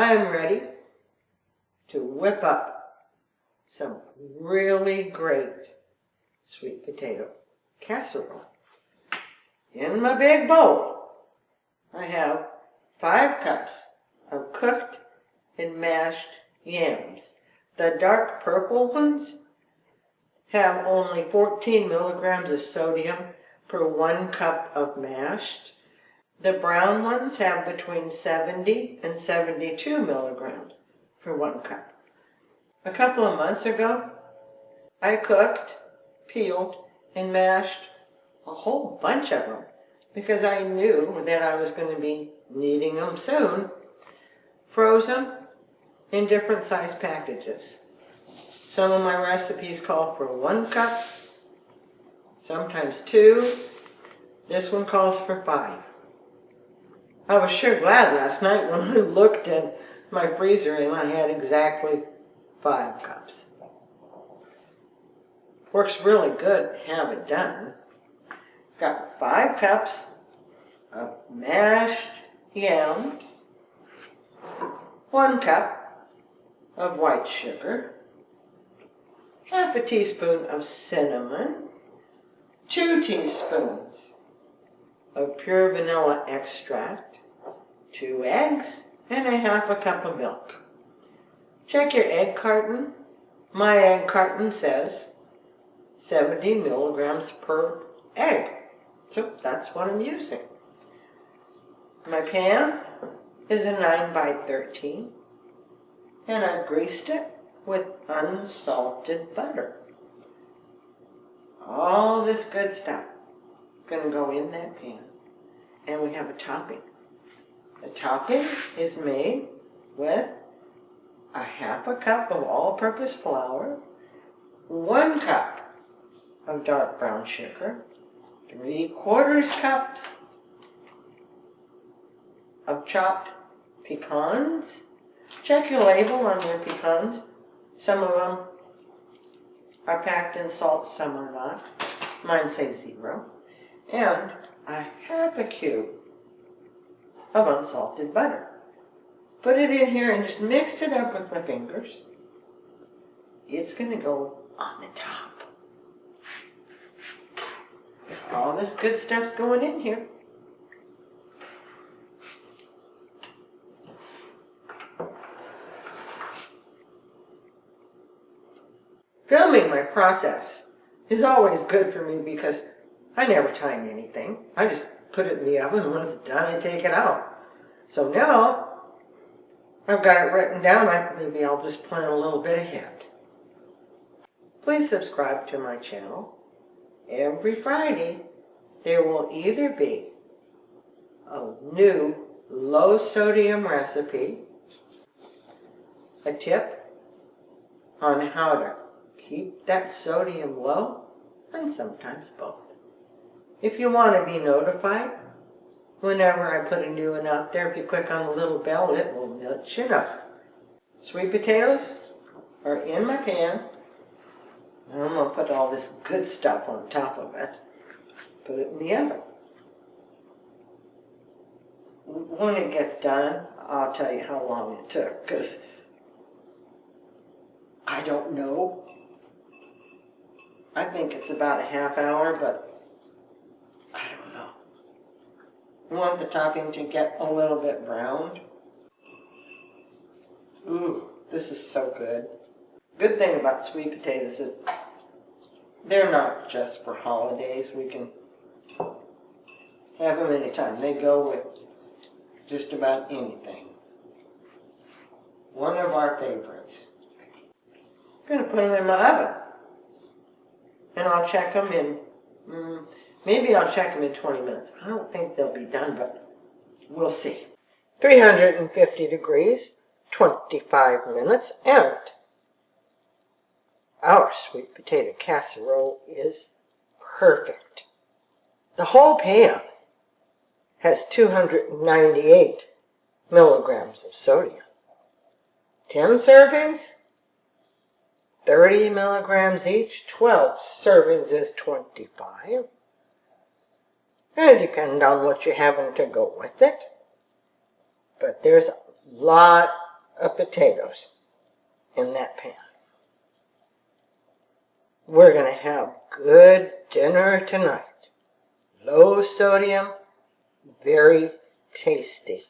I am ready to whip up some really great sweet potato casserole. In my big bowl, I have 5 cups of cooked and mashed yams. The dark purple ones have only 14 milligrams of sodium per 1 cup of mashed. The brown ones have between 70 and 72 milligrams for 1 cup. A couple of months ago, I cooked, peeled, and mashed a whole bunch of them because I knew that I was going to be needing them soon. Froze them in different size packages. Some of my recipes call for 1 cup, sometimes 2. This one calls for 5. I was sure glad last night when I looked in my freezer and I had exactly 5 cups. Works really good to have it done. It's got 5 cups of mashed yams, 1 cup of white sugar, half a teaspoon of cinnamon, 2 teaspoons of pure vanilla extract, 2 eggs, and a half a cup of milk. Check your egg carton. My egg carton says 70 milligrams per egg. So that's what I'm using. My pan is a 9 by 13, and I greased it with unsalted butter. All this good stuff is going to go in that pan. And we have a topping. The topping is made with a half a cup of all-purpose flour, 1 cup of dark brown sugar, 3/4 cups of chopped pecans. Check your label on your pecans. Some of them are packed in salt, some are not. Mine say 0. And a half a cube of unsalted butter. Put it in here and just mix it up with my fingers. It's going to go on the top. All this good stuff's going in here. Filming my process is always good for me because I never time anything. I just put it in the oven, and when it's done, I take it out. So now, I've got it written down. Maybe I'll just plan a little bit ahead. Please subscribe to my channel. Every Friday, there will either be a new low-sodium recipe, a tip on how to keep that sodium low, and sometimes both. If you want to be notified whenever I put a new one out there, if you click on the little bell, it will let you know. Sweet potatoes are in my pan. And I'm going to put all this good stuff on top of it. Put it in the oven. When it gets done, I'll tell you how long it took, because I don't know. I think it's about a half hour, but I don't know. You want the topping to get a little bit browned. Ooh, this is so good. Good thing about sweet potatoes is they're not just for holidays. We can have them anytime. They go with just about anything. One of our favorites. I'm going to put them in my oven. And I'll check them in, maybe I'll check them in 20 minutes. I don't think they'll be done, but we'll see. 350 degrees, 25 minutes, and our sweet potato casserole is perfect. The whole pan has 298 milligrams of sodium. 10 servings, 30 milligrams each. 12 servings is 25. It'll depend on what you're having to go with it. But there's a lot of potatoes in that pan. We're going to have good dinner tonight. Low sodium, very tasty.